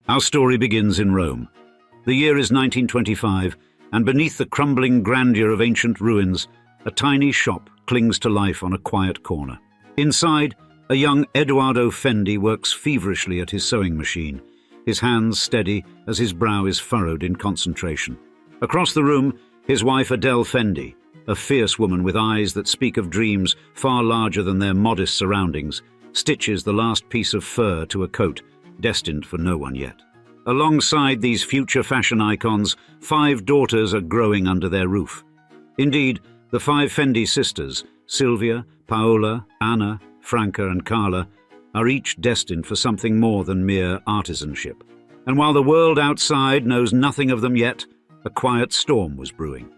Our story begins in Rome. The year is 1925, and beneath the crumbling grandeur of ancient ruins, a tiny shop clings to life on a quiet corner. Inside, a young Edoardo Fendi works feverishly at his sewing machine, his hands steady as his brow is furrowed in concentration. Across the room, his wife Adele Fendi, a fierce woman with eyes that speak of dreams far larger than their modest surroundings, stitches the last piece of fur to a coat destined for no one yet. Alongside these future fashion icons, 5 daughters are growing under their roof. Indeed, the 5 Fendi sisters, Silvia, Paola, Anna, Franca and Carla, are each destined for something more than mere artisanship. And while the world outside knows nothing of them yet, a quiet storm was brewing.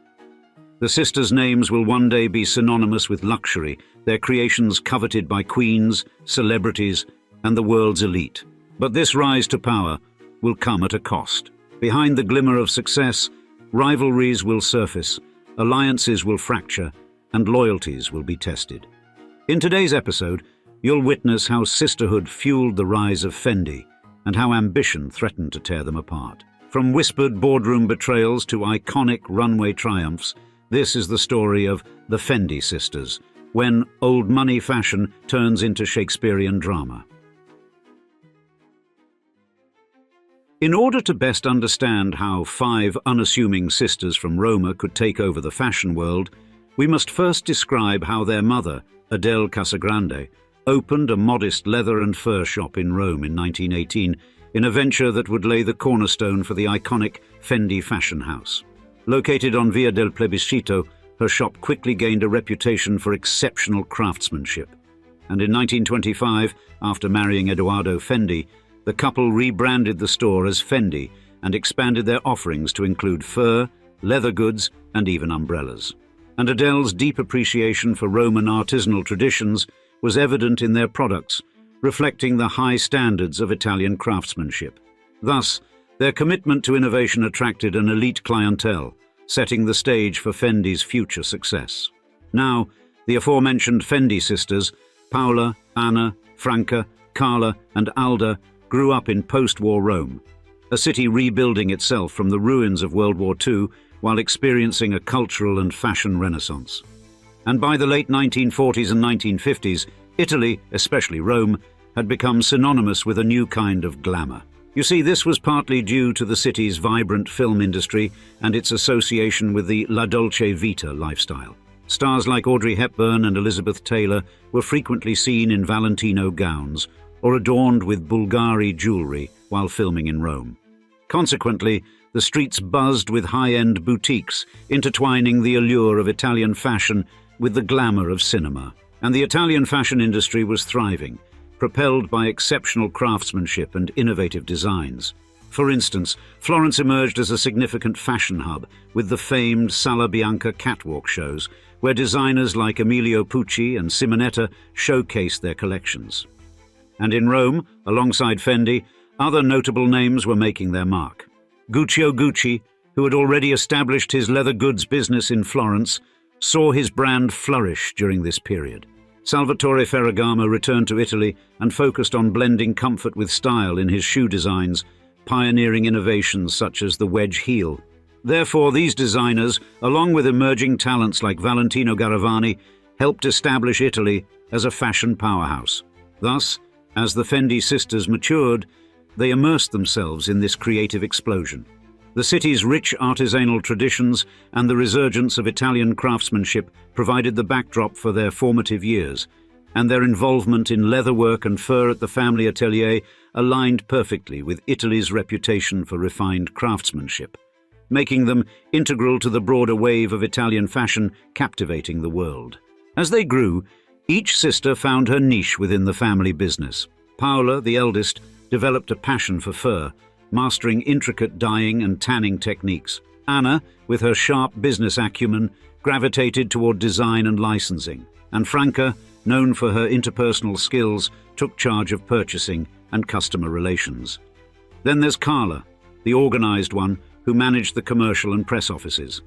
The sisters' names will one day be synonymous with luxury, their creations coveted by queens, celebrities, and the world's elite. But this rise to power will come at a cost. Behind the glimmer of success, rivalries will surface, alliances will fracture, and loyalties will be tested. In today's episode, you'll witness how sisterhood fueled the rise of Fendi and how ambition threatened to tear them apart. From whispered boardroom betrayals to iconic runway triumphs, this is the story of the Fendi sisters, when old money fashion turns into Shakespearean drama. In order to best understand how 5 unassuming sisters from Roma could take over the fashion world, we must first describe how their mother, Adele Casagrande, opened a modest leather and fur shop in Rome in 1918, in a venture that would lay the cornerstone for the iconic Fendi fashion house. Located on Via del Plebiscito, her shop quickly gained a reputation for exceptional craftsmanship. And in 1925, after marrying Edoardo Fendi, the couple rebranded the store as Fendi and expanded their offerings to include fur, leather goods, and even umbrellas. And Adele's deep appreciation for Roman artisanal traditions was evident in their products, reflecting the high standards of Italian craftsmanship. Thus, their commitment to innovation attracted an elite clientele, setting the stage for Fendi's future success. Now, the aforementioned Fendi sisters, Paola, Anna, Franca, Carla, and Alda, grew up in post-war Rome, a city rebuilding itself from the ruins of World War II while experiencing a cultural and fashion renaissance. And by the late 1940s and 1950s, Italy, especially Rome, had become synonymous with a new kind of glamour. You see, this was partly due to the city's vibrant film industry and its association with the La Dolce Vita lifestyle. Stars like Audrey Hepburn and Elizabeth Taylor were frequently seen in Valentino gowns or adorned with Bulgari jewelry while filming in Rome. Consequently, the streets buzzed with high-end boutiques, intertwining the allure of Italian fashion with the glamour of cinema. And the Italian fashion industry was thriving, propelled by exceptional craftsmanship and innovative designs. For instance, Florence emerged as a significant fashion hub with the famed Sala Bianca catwalk shows, where designers like Emilio Pucci and Simonetta showcased their collections. And in Rome, alongside Fendi, other notable names were making their mark. Gucci, who had already established his leather goods business in Florence, saw his brand flourish during this period. Salvatore Ferragamo returned to Italy and focused on blending comfort with style in his shoe designs, pioneering innovations such as the wedge heel. Therefore, these designers, along with emerging talents like Valentino Garavani, helped establish Italy as a fashion powerhouse. Thus, as the Fendi sisters matured, they immersed themselves in this creative explosion. The city's rich artisanal traditions and the resurgence of Italian craftsmanship provided the backdrop for their formative years, and their involvement in leatherwork and fur at the family atelier aligned perfectly with Italy's reputation for refined craftsmanship, making them integral to the broader wave of Italian fashion captivating the world. As they grew, each sister found her niche within the family business. Paola, the eldest, developed a passion for fur, mastering intricate dyeing and tanning techniques. Anna, with her sharp business acumen, gravitated toward design and licensing. And Franca, known for her interpersonal skills, took charge of purchasing and customer relations. Then there's Carla, the organized one, who managed the commercial and press offices.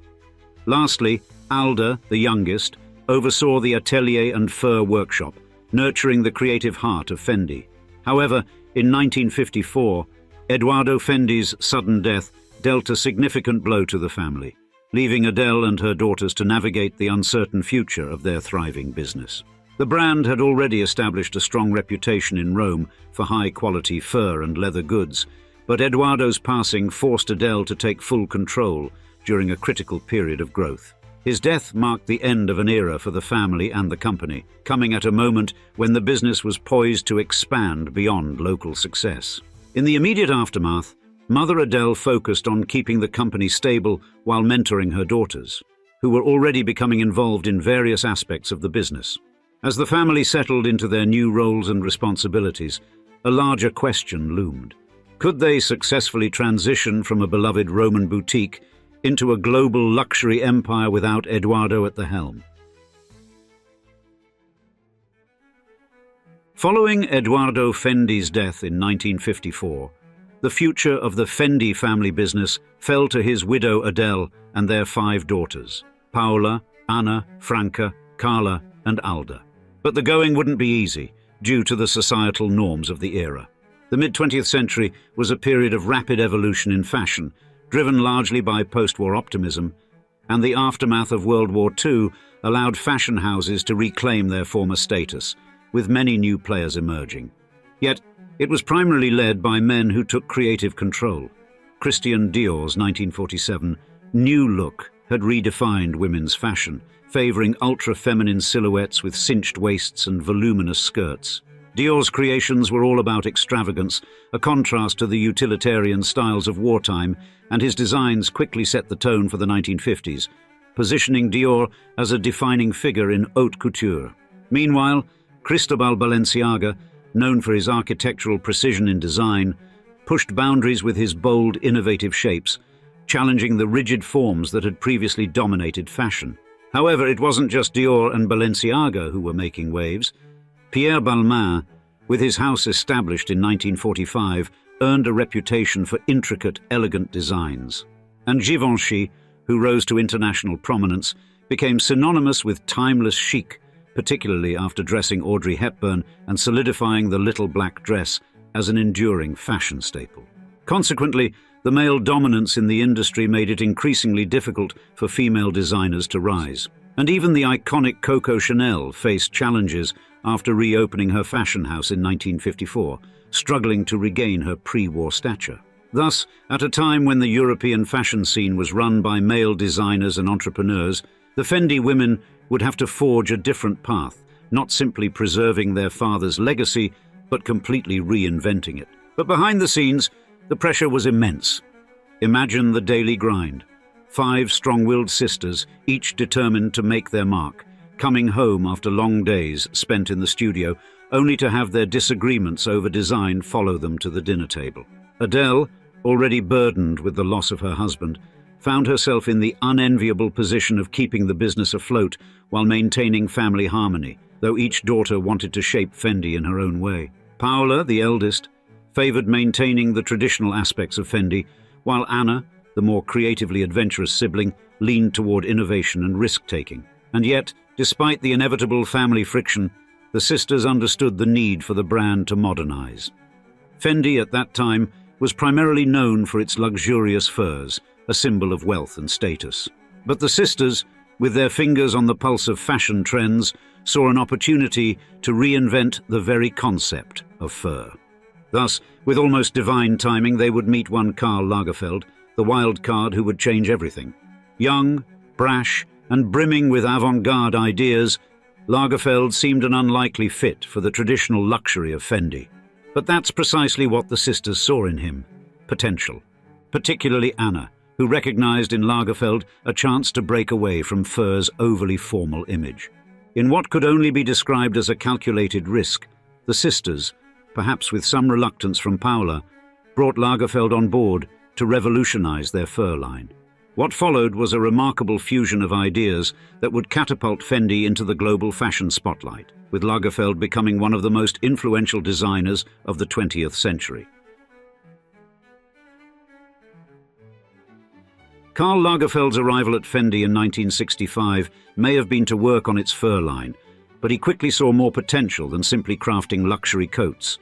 Lastly, Alda, the youngest, oversaw the atelier and fur workshop, nurturing the creative heart of Fendi. However, in 1954, Edoardo Fendi's sudden death dealt a significant blow to the family, leaving Adele and her daughters to navigate the uncertain future of their thriving business. The brand had already established a strong reputation in Rome for high-quality fur and leather goods, but Edoardo's passing forced Adele to take full control during a critical period of growth. His death marked the end of an era for the family and the company, coming at a moment when the business was poised to expand beyond local success. In the immediate aftermath, Mother Adele focused on keeping the company stable while mentoring her daughters, who were already becoming involved in various aspects of the business. As the family settled into their new roles and responsibilities, a larger question loomed. Could they successfully transition from a beloved Roman boutique into a global luxury empire without Edoardo at the helm? Following Edoardo Fendi's death in 1954, the future of the Fendi family business fell to his widow Adele and their 5 daughters, Paola, Anna, Franca, Carla, and Alda. But the going wouldn't be easy, due to the societal norms of the era. The mid-20th century was a period of rapid evolution in fashion, driven largely by post-war optimism, and the aftermath of World War II allowed fashion houses to reclaim their former status, with many new players emerging. Yet, it was primarily led by men who took creative control. Christian Dior's 1947 new look had redefined women's fashion, favoring ultra-feminine silhouettes with cinched waists and voluminous skirts. Dior's creations were all about extravagance, a contrast to the utilitarian styles of wartime, and his designs quickly set the tone for the 1950s, positioning Dior as a defining figure in haute couture. Meanwhile, Cristobal Balenciaga, known for his architectural precision in design, pushed boundaries with his bold, innovative shapes, challenging the rigid forms that had previously dominated fashion. However, it wasn't just Dior and Balenciaga who were making waves. Pierre Balmain, with his house established in 1945, earned a reputation for intricate, elegant designs. And Givenchy, who rose to international prominence, became synonymous with timeless chic, particularly after dressing Audrey Hepburn and solidifying the little black dress as an enduring fashion staple. Consequently, the male dominance in the industry made it increasingly difficult for female designers to rise. And even the iconic Coco Chanel faced challenges after reopening her fashion house in 1954, struggling to regain her pre-war stature. Thus, at a time when the European fashion scene was run by male designers and entrepreneurs, the Fendi women would have to forge a different path, not simply preserving their father's legacy, but completely reinventing it. But behind the scenes, the pressure was immense. Imagine the daily grind. 5 strong-willed sisters, each determined to make their mark, coming home after long days spent in the studio, only to have their disagreements over design follow them to the dinner table. Adele, already burdened with the loss of her husband, found herself in the unenviable position of keeping the business afloat while maintaining family harmony, though each daughter wanted to shape Fendi in her own way. Paola, the eldest, favored maintaining the traditional aspects of Fendi, while Anna, the more creatively adventurous sibling, leaned toward innovation and risk-taking. And yet, despite the inevitable family friction, the sisters understood the need for the brand to modernize. Fendi at that time was primarily known for its luxurious furs, a symbol of wealth and status. But the sisters, with their fingers on the pulse of fashion trends, saw an opportunity to reinvent the very concept of fur. Thus, with almost divine timing, they would meet one Karl Lagerfeld, the wild card who would change everything. Young, brash, and brimming with avant-garde ideas, Lagerfeld seemed an unlikely fit for the traditional luxury of Fendi. But that's precisely what the sisters saw in him: potential. Particularly Anna, who recognized in Lagerfeld a chance to break away from fur's overly formal image. In what could only be described as a calculated risk, the sisters, perhaps with some reluctance from Paola, brought Lagerfeld on board to revolutionize their fur line. What followed was a remarkable fusion of ideas that would catapult Fendi into the global fashion spotlight, with Lagerfeld becoming one of the most influential designers of the 20th century. Karl Lagerfeld's arrival at Fendi in 1965 may have been to work on its fur line, but he quickly saw more potential than simply crafting luxury coats.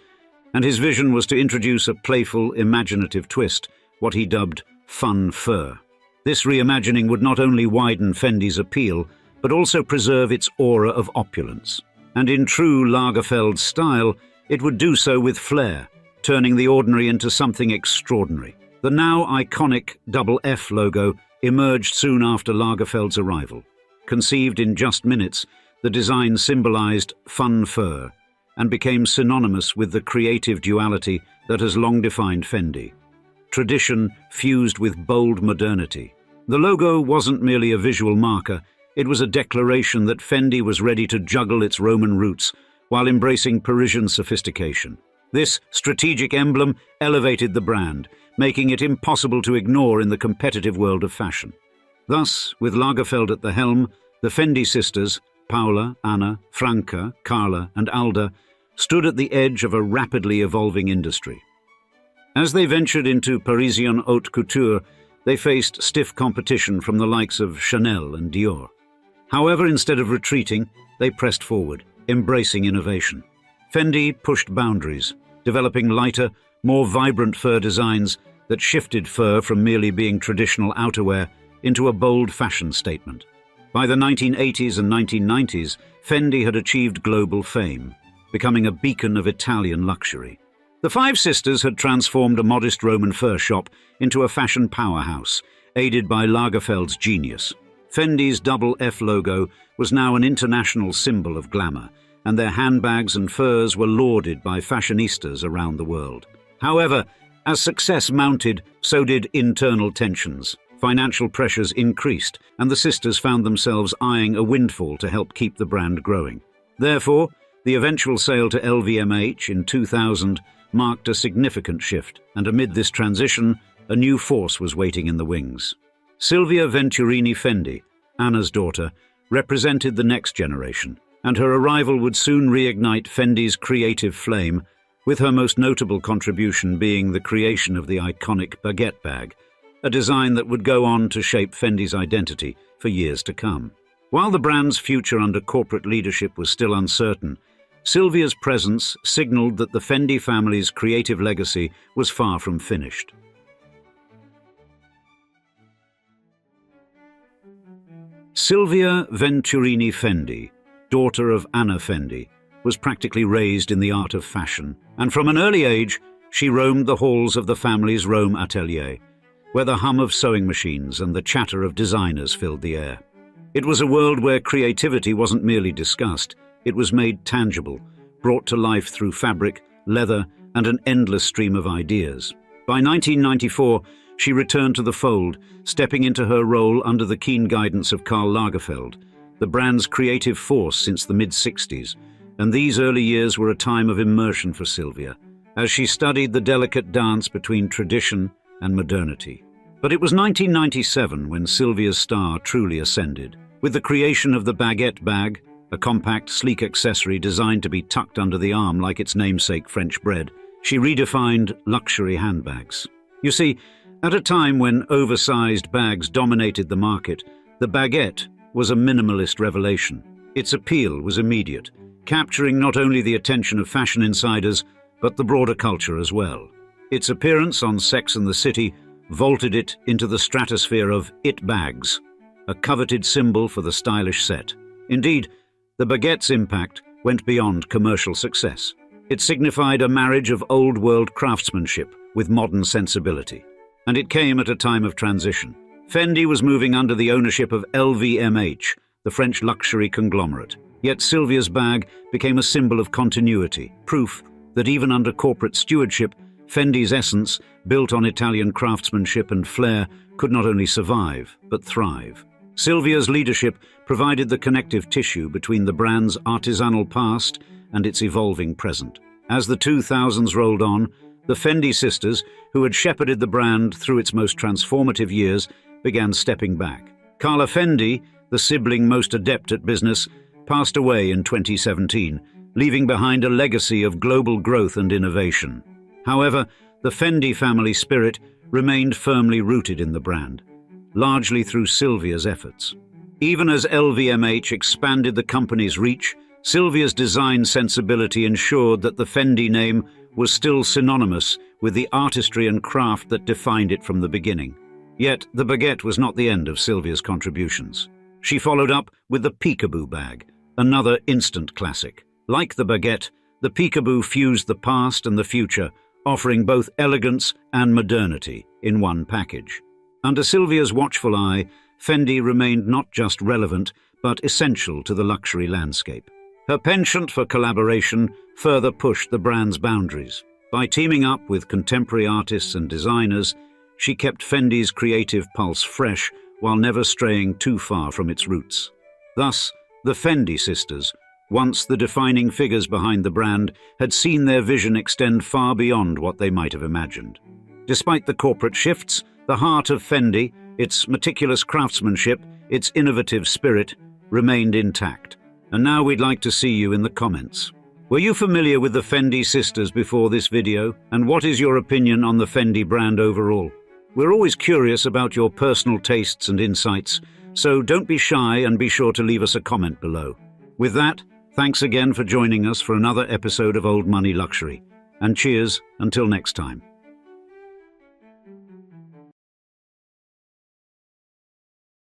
and his vision was to introduce a playful, imaginative twist, what he dubbed fun fur. This reimagining would not only widen Fendi's appeal, but also preserve its aura of opulence. And in true Lagerfeld style, it would do so with flair, turning the ordinary into something extraordinary. The now iconic double F logo emerged soon after Lagerfeld's arrival. Conceived in just minutes, the design symbolized fun fur and became synonymous with the creative duality that has long defined Fendi. Tradition fused with bold modernity. The logo wasn't merely a visual marker, it was a declaration that Fendi was ready to juggle its Roman roots while embracing Parisian sophistication. This strategic emblem elevated the brand, making it impossible to ignore in the competitive world of fashion. Thus, with Lagerfeld at the helm, the Fendi sisters, Paula, Anna, Franca, Carla, and Alda, stood at the edge of a rapidly evolving industry. As they ventured into Parisian haute couture, they faced stiff competition from the likes of Chanel and Dior. However, instead of retreating, they pressed forward, embracing innovation. Fendi pushed boundaries, developing lighter, more vibrant fur designs that shifted fur from merely being traditional outerwear into a bold fashion statement. By the 1980s and 1990s, Fendi had achieved global fame, becoming a beacon of Italian luxury. The five sisters had transformed a modest Roman fur shop into a fashion powerhouse, aided by Lagerfeld's genius. Fendi's double F logo was now an international symbol of glamour, and their handbags and furs were lauded by fashionistas around the world. However, as success mounted, so did internal tensions. Financial pressures increased, and the sisters found themselves eyeing a windfall to help keep the brand growing. Therefore, the eventual sale to LVMH in 2000 marked a significant shift, and amid this transition, a new force was waiting in the wings. Silvia Venturini Fendi, Anna's daughter, represented the next generation, and her arrival would soon reignite Fendi's creative flame, with her most notable contribution being the creation of the iconic baguette bag, a design that would go on to shape Fendi's identity for years to come. While the brand's future under corporate leadership was still uncertain, Silvia's presence signaled that the Fendi family's creative legacy was far from finished. Silvia Venturini Fendi, daughter of Anna Fendi, was practically raised in the art of fashion, and from an early age, she roamed the halls of the family's Rome atelier, where the hum of sewing machines and the chatter of designers filled the air. It was a world where creativity wasn't merely discussed, it was made tangible, brought to life through fabric, leather, and an endless stream of ideas. By 1994, she returned to the fold, stepping into her role under the keen guidance of Karl Lagerfeld, the brand's creative force since the mid-60s, and these early years were a time of immersion for Silvia, as she studied the delicate dance between tradition and modernity. But it was 1997 when Silvia's star truly ascended. With the creation of the baguette bag, a compact, sleek accessory designed to be tucked under the arm like its namesake French bread, she redefined luxury handbags. You see, at a time when oversized bags dominated the market, the baguette was a minimalist revelation. Its appeal was immediate, capturing not only the attention of fashion insiders, but the broader culture as well. Its appearance on Sex and the City vaulted it into the stratosphere of it bags, a coveted symbol for the stylish set. Indeed, the baguette's impact went beyond commercial success. It signified a marriage of old-world craftsmanship with modern sensibility. And it came at a time of transition. Fendi was moving under the ownership of LVMH, the French luxury conglomerate. Yet Silvia's bag became a symbol of continuity, proof that even under corporate stewardship, Fendi's essence, built on Italian craftsmanship and flair, could not only survive, but thrive. Silvia's leadership provided the connective tissue between the brand's artisanal past and its evolving present. As the 2000s rolled on, the Fendi sisters, who had shepherded the brand through its most transformative years, began stepping back. Karl Fendi, the sibling most adept at business, passed away in 2017, leaving behind a legacy of global growth and innovation. However, the Fendi family spirit remained firmly rooted in the brand, largely through Silvia's efforts. Even as LVMH expanded the company's reach, Silvia's design sensibility ensured that the Fendi name was still synonymous with the artistry and craft that defined it from the beginning. Yet the baguette was not the end of Sylvia's contributions. She followed up with the peekaboo bag, another instant classic. Like the baguette, the peekaboo fused the past and the future, offering both elegance and modernity in one package. Under Sylvia's watchful eye, Fendi remained not just relevant, but essential to the luxury landscape. Her penchant for collaboration further pushed the brand's boundaries. By teaming up with contemporary artists and designers, she kept Fendi's creative pulse fresh while never straying too far from its roots. Thus, the Fendi sisters, once the defining figures behind the brand, had seen their vision extend far beyond what they might have imagined. Despite the corporate shifts, the heart of Fendi, its meticulous craftsmanship, its innovative spirit, remained intact. And now we'd like to see you in the comments. Were you familiar with the Fendi sisters before this video? And what is your opinion on the Fendi brand overall? We're always curious about your personal tastes and insights, so don't be shy and be sure to leave us a comment below. With that, thanks again for joining us for another episode of Old Money Luxury. And cheers until next time.